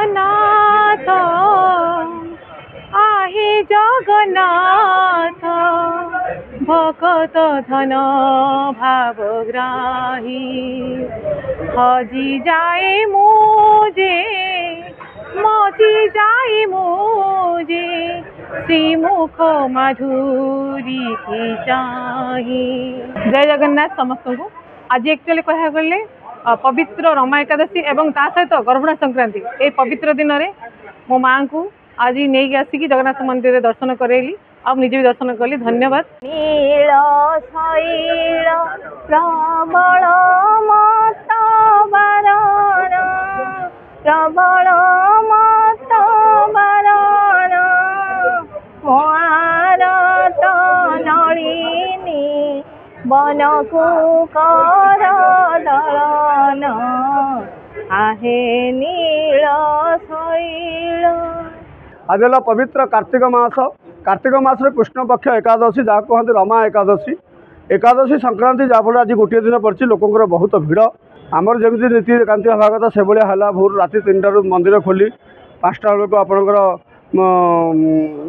नाथ आहे जगन्नाथ भकत धन भावग्राही हजी जाए मुझे मजी जाए मुझे श्रीमुख माधुरी की चाही। जय जगन्नाथ समस्त को। आज एक्चुअली कह गले पवित्र रमा एकादशी एवं ता सहित गर्भणा संक्रांति ए पवित्र दिन में मो माँ को आज नहीं आसिकी जगन्नाथ मंदिर दर्शन करेली अब निजे भी दर्शन कली। धन्यवाद। नील शैल प्रबल मत बरण प्रबल मत बरण महारत नलिनी बनकु कर दलन आहे नील शैल। आज है पवित्र कार्तिक मास रे कृष्ण पक्ष एकादशी जहाँ कहते रमा एकादशी एकादशी संक्रांति जहाँफल आज गोटे दिन पड़ी लोकंर बहुत भिड़ आमर जमी नीति कांति हवा कथा से भाया है भोर राति 3टार मंदिर खोली 5टा बेलू आपंकर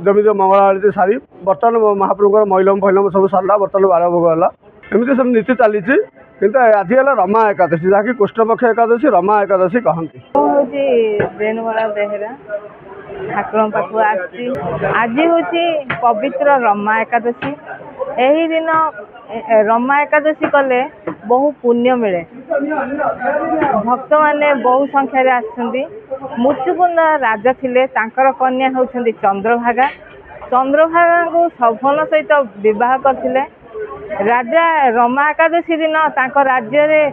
जमी मंगल आरती सारी बर्तमान महाप्रभुर मैलम फैलम सब सारा बर्तमान 12 भोग है एमती सब नीति चली किंतु आज है रमा एकादशी जहाँकि कृष्ण पक्ष एकादशी रमा एकादशी कहती। बेनुवाला बेहरा ठाकुर पाख आज हूँ पवित्र रमा एकादशी यही दिन रमा एकादशी कले बहु पुण्य मिले भक्त माने बहु संख्यार आसछन्ति। मुचुकुंद राजा थिले तांकर कन्या होउछन्ति चंद्रभागा चंद्रभागा को सफल सहित विवाह करथिले। राजा रमा एकादशी दिन तांकर राज्य रे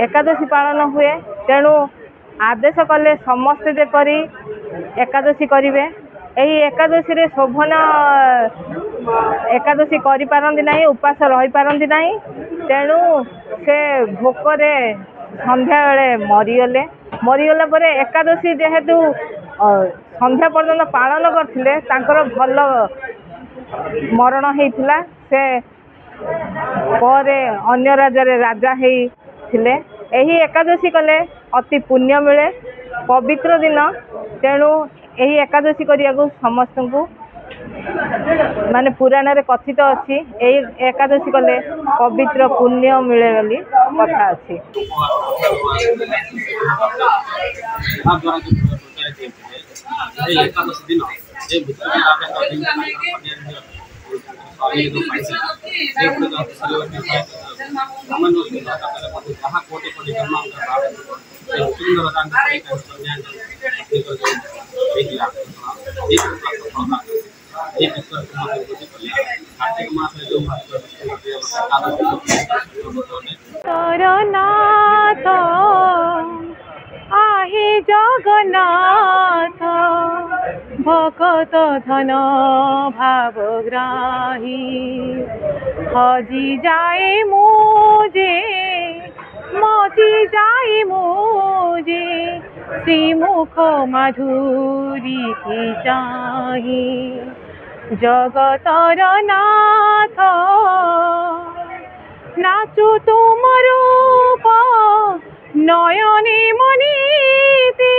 एकादशी पालन हुए तेणु आदेश कले समस्ते जेपरी एकादशी करिवे। एही एकादशी रे शोभन एकादशी करि पारंती नाही उपास रही पारंती नाही तेणु से भोकरे संध्या बेले मरीगले परे एकादशी जेहेतु संध्या पर्यंत पालन करथिले तांकर भल मरण हेइथिला से परे अन्य राज्य राजा हेइ थिले। एही एकादशी कले अति पुण्य मिले पवित्र दिन तेणु यही एकादशी करिया को समस्त को माने पुराण रे कथित अच्छी यही एकादशी कले पवित्र पुण्य मिले बोली कथा अच्छी। नाथ आहे जगन्नाथ भकत धन भावग्राही हजी जाए मुझे मजी जाए मुझे श्रीमुख माधुरी की चाही। जगतर नाथ नाचु तुम रूप नयने मनीति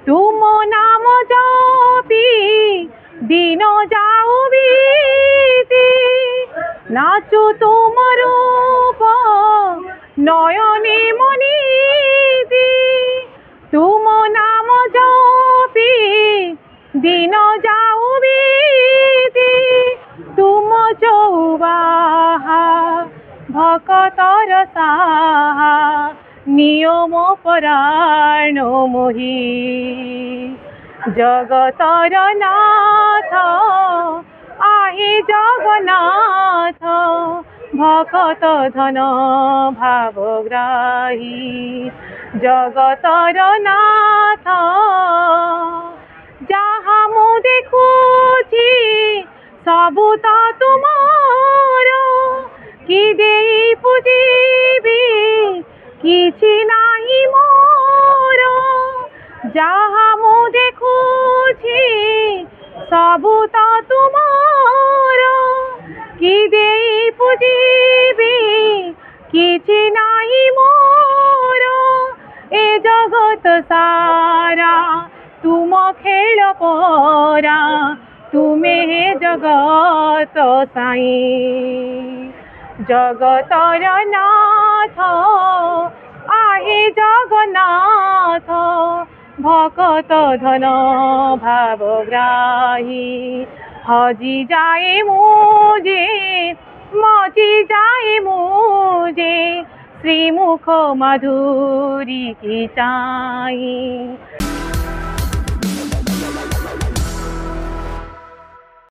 तुम नाम जपी दिन जाऊ बीती नाचु तुम रूप नयने मनीति तुम नाम जपी दिन जाऊ बीती तुम चौबाहा भकतर साहा नियम परायण मोही। जगतर नाथ आहे जगन्नाथ भकत धन भावग्राही। जगतर नाथ जहाँ मु देखुची सबु तो तुमर कि देई पूजिबी किछि नाही मोर। जहाँ मु देखुची सबु तो तुमर कि देई पूजिबी किछि नाही मोर। ए जगत सा सारा तुम खेल परा तुम्हें जगत साई जगतर नाथ आहे जगन्नाथ भकत धन भावग्राही हजी जाए मुझे मची जाए मुझे श्रीमुख मधुरी की चाई